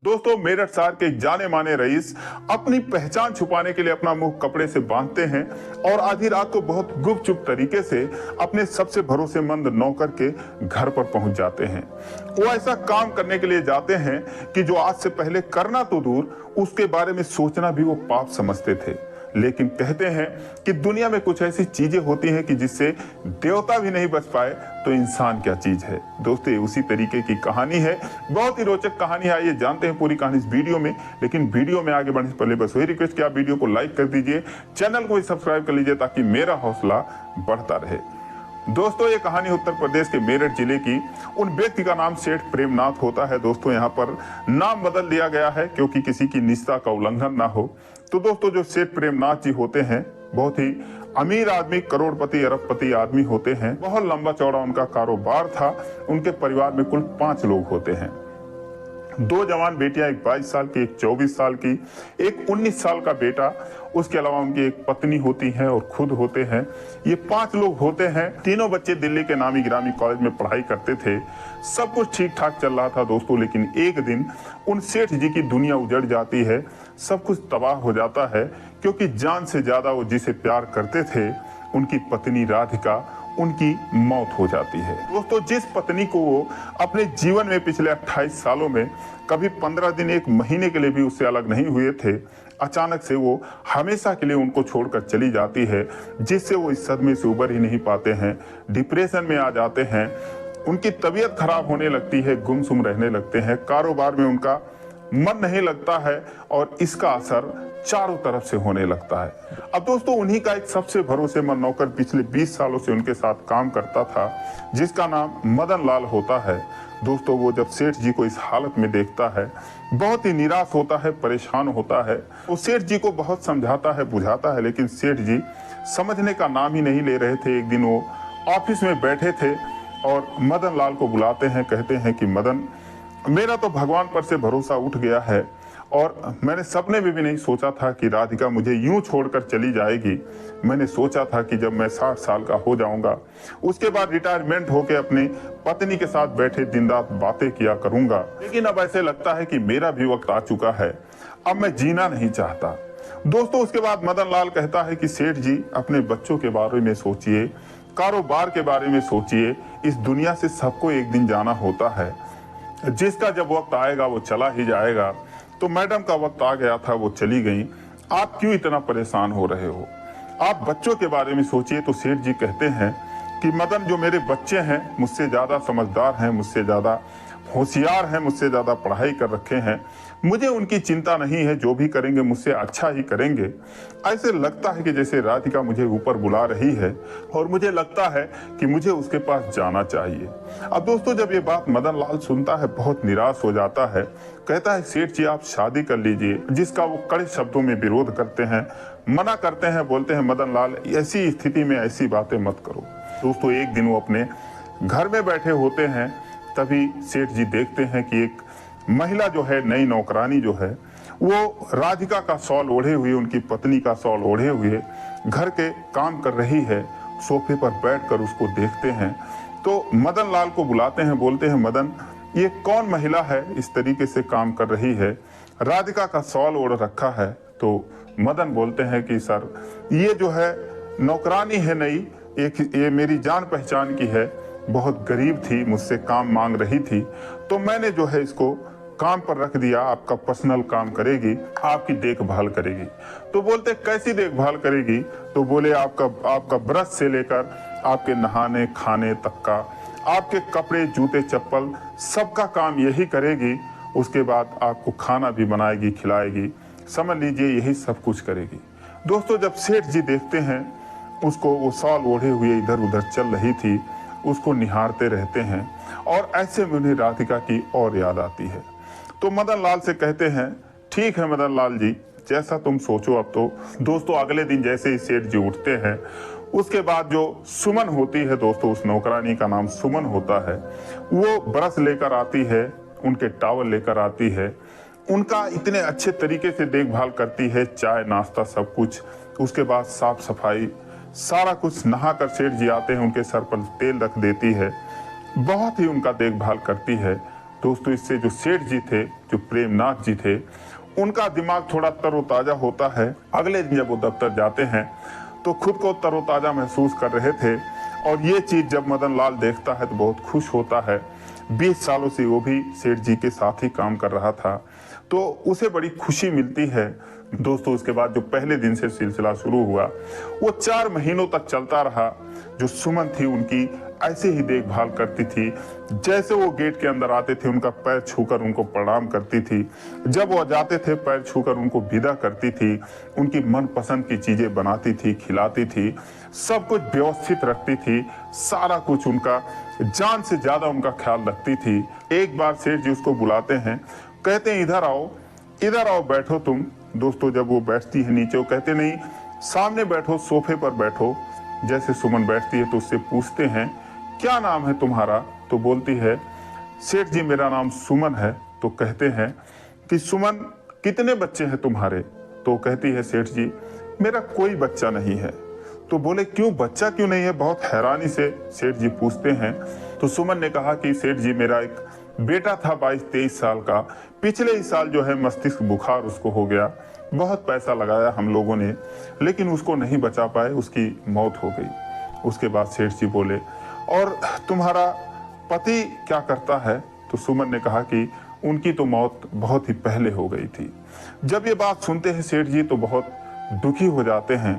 दोस्तों, मेरठ शहर के जाने माने रईस अपनी पहचान छुपाने के लिए अपना मुंह कपड़े से बांधते हैं और आधी रात को बहुत गुपचुप तरीके से अपने सबसे भरोसेमंद नौकर के घर पर पहुंच जाते हैं। वो ऐसा काम करने के लिए जाते हैं कि जो आज से पहले करना तो दूर, उसके बारे में सोचना भी वो पाप समझते थे। लेकिन कहते हैं कि दुनिया में कुछ ऐसी चीजें होती हैं कि जिससे देवता भी नहीं बच पाए तो इंसान क्या चीज है। दोस्तों, उसी तरीके की कहानी है, बहुत ही रोचक कहानी है। आइए जानते हैं पूरी कहानी इस वीडियो में। लेकिन वीडियो में आगे बढ़ने से पहले बस वही रिक्वेस्ट कि आप वीडियो को लाइक कर दीजिए, चैनल को भी सब्सक्राइब कर लीजिए ताकि मेरा हौसला बढ़ता रहे। दोस्तों, ये कहानी उत्तर प्रदेश के मेरठ जिले की उन व्यक्ति का नाम सेठ प्रेमनाथ होता है। दोस्तों, यहाँ पर नाम बदल दिया गया है क्योंकि किसी की निष्ठा का उल्लंघन ना हो। तो दोस्तों, जो सेठ प्रेमनाथ जी होते हैं, बहुत ही अमीर आदमी, करोड़पति अरबपति आदमी होते हैं। बहुत लंबा चौड़ा उनका कारोबार था। उनके परिवार में कुल 5 लोग होते हैं। 2 जवान बेटियां, एक 22 साल की, एक 24 साल की, एक 19 साल का बेटा। उसके अलावा उनकी एक पत्नी होती है और खुद होते हैं। ये 5 लोग होते हैं। तीनों बच्चे दिल्ली के नामी गिरामी कॉलेज में पढ़ाई करते थे। सब कुछ ठीक ठाक चल रहा था दोस्तों। लेकिन एक दिन उन सेठ जी की दुनिया उजड़ जाती है, सब कुछ तबाह हो जाता है क्योंकि जान से ज्यादा वो जिसे प्यार करते थे, उनकी पत्नी राधिका, उनकी मौत हो जाती है। दोस्तों, जिस पत्नी को वो अपने जीवन में पिछले 28 सालों में कभी 15 दिन, 1 महीने के लिए भी उससे अलग नहीं हुए थे, अचानक से वो हमेशा के लिए उनको छोड़कर चली जाती है, जिससे वो इस सदमे से उबर ही नहीं पाते हैं, डिप्रेशन में आ जाते हैं। उनकी तबीयत खराब होने लगती है, गुमसुम रहने लगते हैं, कारोबार में उनका मन नहीं लगता है और इसका असर चारों तरफ से होने लगता है। अब दोस्तों, उन्हीं का एक सबसे भरोसेमंद नौकर पिछले 20 सालों से उनके साथ काम करता था, जिसका नाम मदन लाल होता है। दोस्तों, वो जब सेठ जी को इस हालत में देखता है, बहुत ही निराश होता है, परेशान होता है। वो सेठ जी को बहुत समझाता है, बुझाता है, लेकिन सेठ जी समझने का नाम ही नहीं ले रहे थे। एक दिन वो ऑफिस में बैठे थे और मदन लाल को बुलाते हैं, कहते हैं कि मदन, मेरा तो भगवान पर से भरोसा उठ गया है और मैंने सपने में भी नहीं सोचा था कि राधिका मुझे यूं छोड़कर चली जाएगी। मैंने सोचा था कि जब मैं 60 साल का हो जाऊंगा, उसके बाद रिटायरमेंट होकर अपनी पत्नी के साथ बैठे दिन रात बातें किया करूंगा। लेकिन अब ऐसे लगता है कि मेरा भी वक्त आ चुका है, अब मैं जीना नहीं चाहता। दोस्तों, उसके बाद मदन लाल कहता है कि सेठ जी, अपने बच्चों के बारे में सोचिए, कारोबार के बारे में सोचिए। इस दुनिया से सबको एक दिन जाना होता है, जिसका जब वक्त आएगा वो चला ही जाएगा। तो मैडम का वक्त आ गया था, वो चली गई। आप क्यों इतना परेशान हो रहे हो? आप बच्चों के बारे में सोचिए। तो सेठ जी कहते हैं कि मदन, जो मेरे बच्चे हैं मुझसे ज्यादा समझदार हैं, मुझसे ज्यादा होशियार हैं, मुझसे ज्यादा पढ़ाई कर रखे हैं, मुझे उनकी चिंता नहीं है। जो भी करेंगे मुझसे अच्छा ही करेंगे। ऐसे लगता है कि जैसे राधिका मुझे ऊपर बुला रही है और मुझे लगता है कि मुझे उसके पास जाना चाहिए। अब दोस्तों, जब ये बात मदन लाल सुनता है, बहुत निराश हो जाता है। कहता है, सेठ जी, आप शादी कर लीजिए। जिसका वो कड़े शब्दों में विरोध करते हैं, मना करते हैं, बोलते हैं, मदन लाल, ऐसी स्थिति में ऐसी बातें मत करो। दोस्तों, एक दिन वो अपने घर में बैठे होते हैं, तभी सेठ जी देखते हैं कि एक महिला जो है, नई नौकरानी जो है, वो राधिका का शॉल ओढ़े हुए, उनकी पत्नी का शॉल ओढ़े हुए घर के काम कर रही है। सोफे पर बैठकर उसको देखते हैं तो मदन लाल को बुलाते हैं, बोलते हैं, मदन, ये कौन महिला है इस तरीके से काम कर रही है, राधिका का शॉल ओढ़ रखा है? तो मदन बोलते हैं कि सर, ये जो है नौकरानी है नई, ये मेरी जान पहचान की है, बहुत गरीब थी, मुझसे काम मांग रही थी, तो मैंने जो है इसको काम पर रख दिया। आपका पर्सनल काम करेगी, आपकी देखभाल करेगी। तो बोलते, कैसी देखभाल करेगी? तो बोले, आपका ब्रश से लेकर आपके नहाने खाने तक का, आपके कपड़े जूते चप्पल, सबका काम यही करेगी। उसके बाद आपको खाना भी बनाएगी, खिलाएगी, समझ लीजिए यही सब कुछ करेगी। दोस्तों, जब सेठ जी देखते हैं उसको, वो शॉल ओढ़े हुए इधर उधर चल रही थी, उसको निहारते रहते हैं और ऐसे में उन्हें राधिका की और याद आती है। तो मदन लाल से कहते हैं, ठीक है मदन लाल जी, जैसा तुम सोचो। अब तो दोस्तों, अगले दिन जैसे ही सेठ जी उठते हैं, उसके बाद जो सुमन होती है, दोस्तों उस नौकरानी का नाम सुमन होता है, वो ब्रश लेकर आती है, उनके टॉवल लेकर आती है, उनका इतने अच्छे तरीके से देखभाल करती है, चाय नाश्ता सब कुछ। उसके बाद साफ सफाई सारा कुछ, नहाकर सेठ जी आते हैं, उनके सर पर तेल रख देती है, बहुत ही उनका देखभाल करती है। दोस्तों इससे जो सेठ जी थे, जो प्रेमनाथ जी थे, उनका दिमाग थोड़ा तरोताजा होता है। अगले दिन जब वो दफ्तर जाते हैं तो खुद को तरोताजा महसूस कर रहे थे, और ये चीज जब मदन लाल देखता है तो बहुत खुश होता है। 20 सालों से वो भी सेठ जी के साथ ही काम कर रहा था, तो उसे बड़ी खुशी मिलती है। दोस्तों उसके बाद जो पहले दिन से सिलसिला शुरू हुआ वो 4 महीनों तक चलता रहा। जो सुमन थी उनकी ऐसे ही देखभाल करती थी, जैसे वो गेट के अंदर आते थे उनका पैर छूकर उनको प्रणाम करती थी, जब वो जाते थे पैर छूकर उनको विदा करती थी, उनकी मनपसंद की चीजें बनाती थी, खिलाती थी, सब कुछ व्यवस्थित रखती थी, सारा कुछ उनका जान से ज्यादा उनका ख्याल रखती थी। एक बार सेठ जी उसको बुलाते हैं, कहते हैं इधर आओ बैठो तुम। दोस्तों जब वो बैठती है नीचे, वो कहते नहीं सामने बैठो, सोफे पर बैठो। जैसे सुमन बैठती है तो उससे पूछते हैं क्या नाम है तुम्हारा, तो बोलती है सेठ जी मेरा नाम सुमन है। तो कहते हैं कि सुमन कितने बच्चे हैं तुम्हारे, तो कहती है सेठ जी मेरा कोई बच्चा नहीं है। तो बोले क्यों, बच्चा क्यों नहीं है, बहुत हैरानी से सेठ जी पूछते हैं। तो सुमन ने कहा कि सेठ जी मेरा एक बेटा था 22-23 साल का, पिछले ही साल जो है मस्तिष्क बुखार उसको हो गया, बहुत पैसा लगाया हम लोगों ने लेकिन उसको नहीं बचा पाए, उसकी मौत हो गई। उसके बाद सेठ जी बोले और तुम्हारा पति क्या करता है, तो सुमन ने कहा कि उनकी तो मौत बहुत ही पहले हो गई थी। जब ये बात सुनते हैं सेठ जी तो बहुत दुखी हो जाते हैं,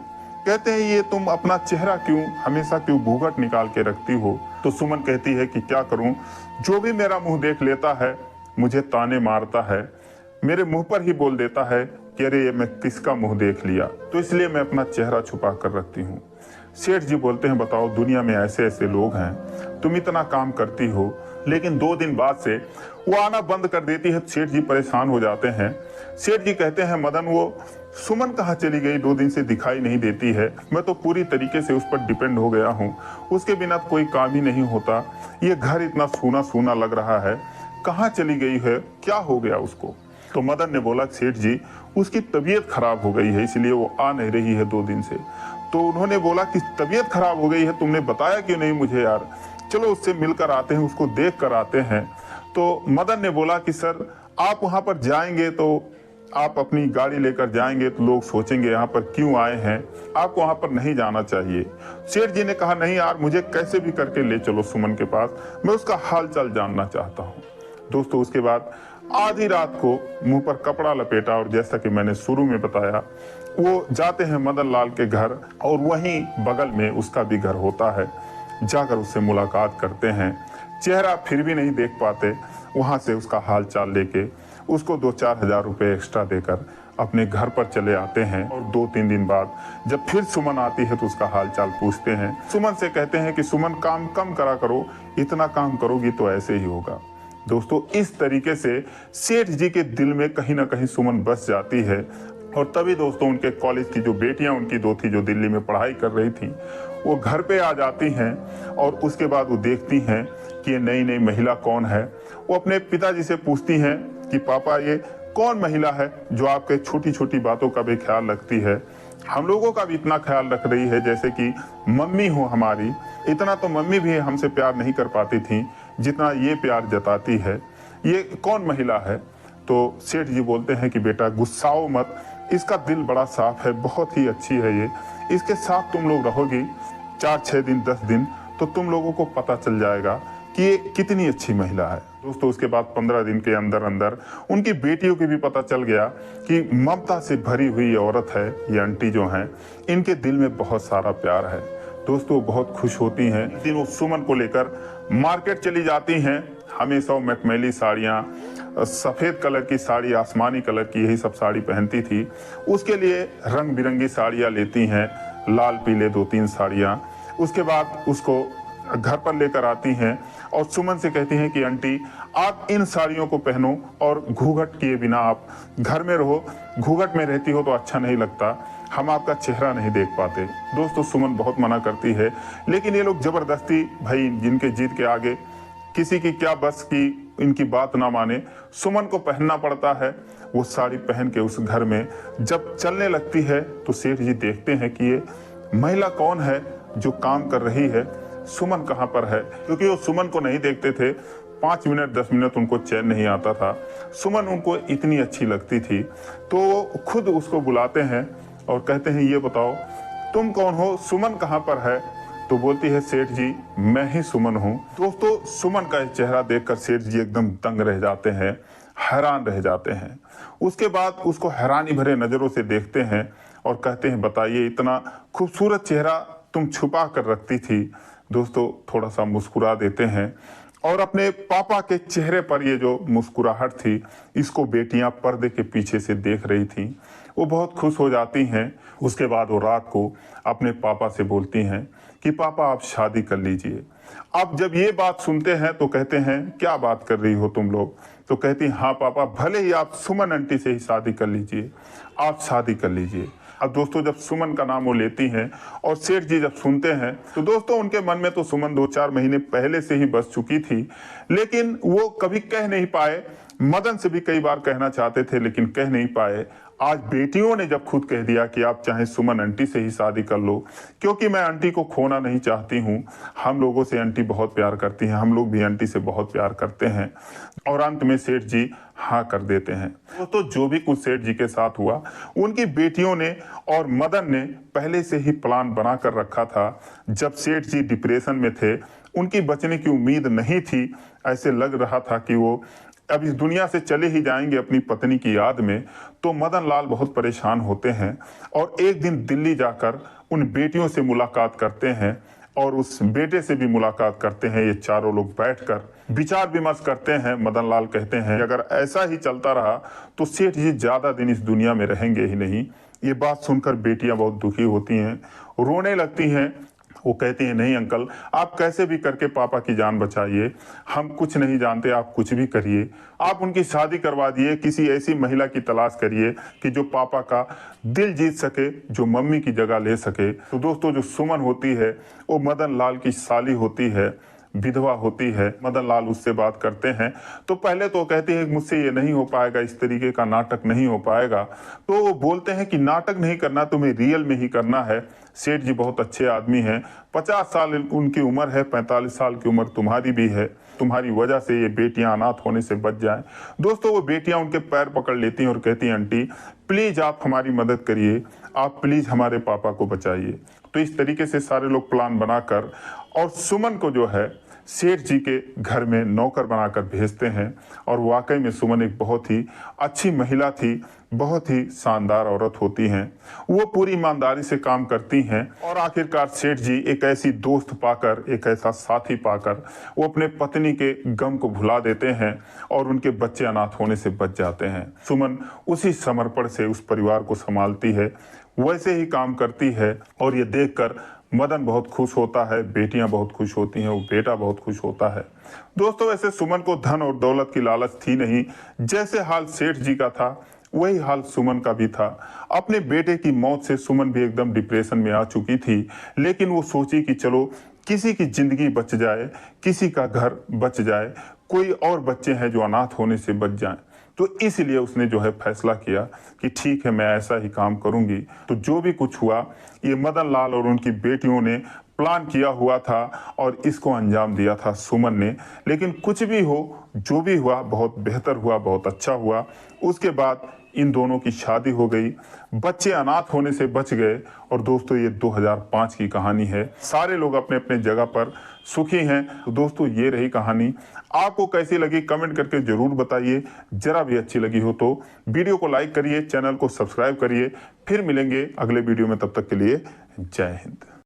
कहते हैं ये तुम अपना चेहरा क्यों हमेशा क्यों घूंघट निकाल के रखती हो। तो सुमन कहती है कि क्या करूं, जो भी मेरा मुंह देख लेता है मुझे ताने मारता है, मेरे मुंह पर ही बोल देता है कि अरे ये मैं किसका मुंह देख लिया, तो इसलिए मैं अपना चेहरा छुपा कर रखती हूँ। सेठ जी बोलते हैं बताओ दुनिया में ऐसे ऐसे लोग हैं, तुम इतना काम करती हो लेकिन 2 दिन बाद से वो आना बंद कर देती है। सेठ जी परेशान हो जाते हैं। सेठ जी कहते हैं मदन वो सुमन कहाँ चली गई, 2 दिन से दिखाई नहीं देती है, मैं तो पूरी तरीके से उस पर डिपेंड हो गया हूँ, उसके बिना कोई काम ही नहीं होता, ये घर इतना सूना सूना लग रहा है, कहाँ चली गई है, क्या हो गया उसको। तो मदन ने बोला सेठ जी उसकी तबीयत खराब हो गई है इसलिए वो आ नहीं रही है 2 दिन से। तो उन्होंने बोला कि तबीयत खराब हो गई है, तुमने बताया क्यों नहीं मुझे यार, चलो उससे मिलकर आते हैं, उसको देख कर आते हैं। तो मदन ने बोला कि सर आप वहां पर जाएंगे तो आप अपनी गाड़ी लेकर जाएंगे तो लोग सोचेंगे यहाँ पर क्यों आए हैं, आपको वहां पर नहीं जाना चाहिए। सेठ जी ने कहा नहीं यार मुझे कैसे भी करके ले चलो सुमन के पास, मैं उसका हाल चाल जानना चाहता हूँ। दोस्तों उसके बाद आधी रात को मुंह पर कपड़ा लपेटा और जैसा कि मैंने शुरू में बताया वो जाते हैं मदन लाल के घर, और वहीं बगल में उसका भी घर होता है। जाकर उससे मुलाकात करते हैं, चेहरा फिर भी नहीं देख पाते, वहां से उसका हाल चाल लेके उसको 2-4 हजार रुपए एक्स्ट्रा देकर अपने घर पर चले आते हैं। और 2-3 दिन बाद जब फिर सुमन आती है तो उसका हाल चाल पूछते हैं। सुमन से कहते हैं कि सुमन काम कम करा करो, इतना काम करोगी तो ऐसे ही होगा। दोस्तों इस तरीके से सेठ जी के दिल में कहीं ना कहीं सुमन बस जाती है, और तभी दोस्तों उनके कॉलेज की जो बेटियां उनकी 2 थी जो दिल्ली में पढ़ाई कर रही थी वो घर पे आ जाती हैं, और उसके बाद वो देखती हैं कि ये नई नई महिला कौन है। वो अपने पिताजी से पूछती हैं कि पापा ये कौन महिला है जो आपके छोटी छोटी बातों का भी ख्याल रखती है, हम लोगों का भी इतना ख्याल रख रही है जैसे कि मम्मी हो हमारी, इतना तो मम्मी भी हमसे प्यार नहीं कर पाती थी जितना ये प्यार जताती है, ये कौन महिला है। तो सेठ जी बोलते हैं कि बेटा गुस्साओ मत, इसका दिल बड़ा साफ है, बहुत ही अच्छी है ये, इसके साथ तुम लोग रहोगी 4-6 दिन 10 दिन तो तुम लोगों को पता चल जाएगा कि ये कितनी अच्छी महिला है। दोस्तों उसके बाद 15 दिन के अंदर अंदर उनकी बेटियों को भी पता चल गया कि ममता से भरी हुई औरत है ये आंटी जो हैं, इनके दिल में बहुत सारा प्यार है। दोस्तों बहुत खुश होती हैं। एक दिन वो सुमन को लेकर मार्केट चली जाती हैं, हमेशा वो मखमली साड़ियाँ, सफ़ेद कलर की साड़ी, आसमानी कलर की यही सब साड़ी पहनती थी। उसके लिए रंग बिरंगी साड़ियाँ लेती हैं, लाल पीले 2-3 साड़ियाँ। उसके बाद उसको घर पर लेकर आती हैं और सुमन से कहती हैं कि आंटी आप इन साड़ियों को पहनो और घूंघट किए बिना आप घर में रहो, घूंघट में रहती हो तो अच्छा नहीं लगता, हम आपका चेहरा नहीं देख पाते। दोस्तों सुमन बहुत मना करती है, लेकिन ये लोग जबरदस्ती, भाई जिनके जीत के आगे किसी की क्या बस की इनकी बात ना माने, सुमन को पहनना पड़ता है। वो साड़ी पहन के उस घर में जब चलने लगती है तो सेठ जी देखते हैं कि ये महिला कौन है जो काम कर रही है, सुमन कहाँ पर है, क्योंकि वो सुमन को नहीं देखते थे 5 मिनट 10 मिनट उनको चैन नहीं आता था। सुमन उनको इतनी अच्छी लगती थी, तो वो खुद उसको बुलाते हैं और कहते हैं, ये बताओ तुम कौन हो, सुमन कहाँ पर है? तो बोलती है, सेठ जी मैं ही सुमन हूँ। दोस्तों सुमन का चेहरा देखकर सेठ जी एकदम दंग रह जाते हैं, हैरान रह जाते हैं। उसके बाद उसको हैरानी भरे नजरों से देखते हैं और कहते हैं, बताइए इतना खूबसूरत चेहरा तुम छुपा कर रखती थी। दोस्तों थोड़ा सा मुस्कुरा देते हैं और अपने पापा के चेहरे पर ये जो मुस्कुराहट थी, इसको बेटियां पर्दे के पीछे से देख रही थी। वो बहुत खुश हो जाती हैं। उसके बाद वो रात को अपने पापा से बोलती हैं कि पापा आप शादी कर लीजिए। अब जब ये बात सुनते हैं तो कहते हैं, क्या बात कर रही हो तुम लोग? तो कहती हैं, हाँ पापा, भले ही आप सुमन आंटी से ही शादी कर लीजिए, आप शादी कर लीजिए। अब दोस्तों जब सुमन का नाम वो लेती हैं और सेठ जी जब सुनते हैं तो दोस्तों उनके मन में तो सुमन 2-4 महीने पहले से ही बस चुकी थी, लेकिन वो कभी कह नहीं पाए। मदन से भी कई बार कहना चाहते थे लेकिन कह नहीं पाए। आज बेटियों ने जब खुद कह दिया कि आप चाहे सुमन आंटी से ही शादी कर लो, क्योंकि मैं आंटी को खोना नहीं चाहती हूँ। हम लोगों से आंटी बहुत प्यार करती हैं, हम लोग भी आंटी से बहुत प्यार करते हैं। और अंत में सेठ जी हाँ कर देते हैं। तो जो भी कुछ सेठ जी के साथ हुआ, उनकी बेटियों ने और मदन ने पहले से ही प्लान बना कर रखा था। जब सेठ जी डिप्रेशन में थे, उनकी बचने की उम्मीद नहीं थी, ऐसे लग रहा था कि वो अब इस दुनिया से चले ही जाएंगे अपनी पत्नी की याद में। तो मदन लाल बहुत परेशान होते हैं और एक दिन दिल्ली जाकर उन बेटियों से मुलाकात करते हैं और उस बेटे से भी मुलाकात करते हैं। ये चारों लोग बैठकर विचार विमर्श करते हैं। मदन लाल कहते हैं, अगर ऐसा ही चलता रहा तो सेठ जी ज्यादा दिन इस दुनिया में रहेंगे ही नहीं। ये बात सुनकर बेटियां बहुत दुखी होती हैं, रोने लगती हैं। वो कहती हैं, नहीं अंकल, आप कैसे भी करके पापा की जान बचाइए, हम कुछ नहीं जानते, आप कुछ भी करिए, आप उनकी शादी करवा दिए, किसी ऐसी महिला की तलाश करिए कि जो पापा का दिल जीत सके, जो मम्मी की जगह ले सके। तो दोस्तों जो सुमन होती है वो मदन लाल की साली होती है, विधवा होती है। मदन लाल उससे बात करते हैं तो पहले तो कहती है, मुझसे ये नहीं हो पाएगा, इस तरीके का नाटक नहीं हो पाएगा। तो वो बोलते हैं कि नाटक नहीं करना, तुम्हें रियल में ही करना है। सेठ जी बहुत अच्छे आदमी हैं, 50 साल उनकी उम्र है, 45 साल की उम्र तुम्हारी भी है, तुम्हारी वजह से ये बेटियां अनाथ होने से बच जाएं। दोस्तों वो बेटियां उनके पैर पकड़ लेती हैं और कहती हैं, आंटी प्लीज आप हमारी मदद करिए, आप प्लीज हमारे पापा को बचाइए। तो इस तरीके से सारे लोग प्लान बनाकर और सुमन को जो है सेठ जी के घर में नौकर बनाकर भेजते हैं। और वाकई में सुमन एक बहुत ही अच्छी महिला थी, बहुत ही शानदार औरत होती हैं। वो पूरी ईमानदारी से काम करती हैं और आखिरकार सेठ जी एक ऐसी दोस्त पाकर, एक ऐसा साथी पाकर वो अपने पत्नी के गम को भुला देते हैं और उनके बच्चे अनाथ होने से बच जाते हैं। सुमन उसी समर्पण से उस परिवार को संभालती है, वैसे ही काम करती है और ये देखकर मदन बहुत खुश होता है, बेटियां बहुत खुश होती हैं, वो बेटा बहुत खुश होता है। दोस्तों वैसे सुमन को धन और दौलत की लालच थी नहीं। जैसे हाल सेठ जी का था वही हाल सुमन का भी था। अपने बेटे की मौत से सुमन भी एकदम डिप्रेशन में आ चुकी थी, लेकिन वो सोची कि चलो किसी की जिंदगी बच जाए, किसी का घर बच जाए, कोई और बच्चे हैं जो अनाथ होने से बच जाएं। तो इसलिए उसने जो है फैसला किया कि ठीक है मैं ऐसा ही काम करूंगी। तो जो भी कुछ हुआ ये मदन लाल और उनकी बेटियों ने प्लान किया हुआ था और इसको अंजाम दिया था सुमन ने। लेकिन कुछ भी हो, जो भी हुआ बहुत बेहतर हुआ, बहुत अच्छा हुआ। उसके बाद इन दोनों की शादी हो गई, बच्चे अनाथ होने से बच गए। और दोस्तों ये 2005 की कहानी है, सारे लोग अपने अपने जगह पर सुखी हैं। तो दोस्तों ये रही कहानी, आपको कैसी लगी कमेंट करके जरूर बताइए। जरा भी अच्छी लगी हो तो वीडियो को लाइक करिए, चैनल को सब्सक्राइब करिए। फिर मिलेंगे अगले वीडियो में, तब तक के लिए जय हिंद।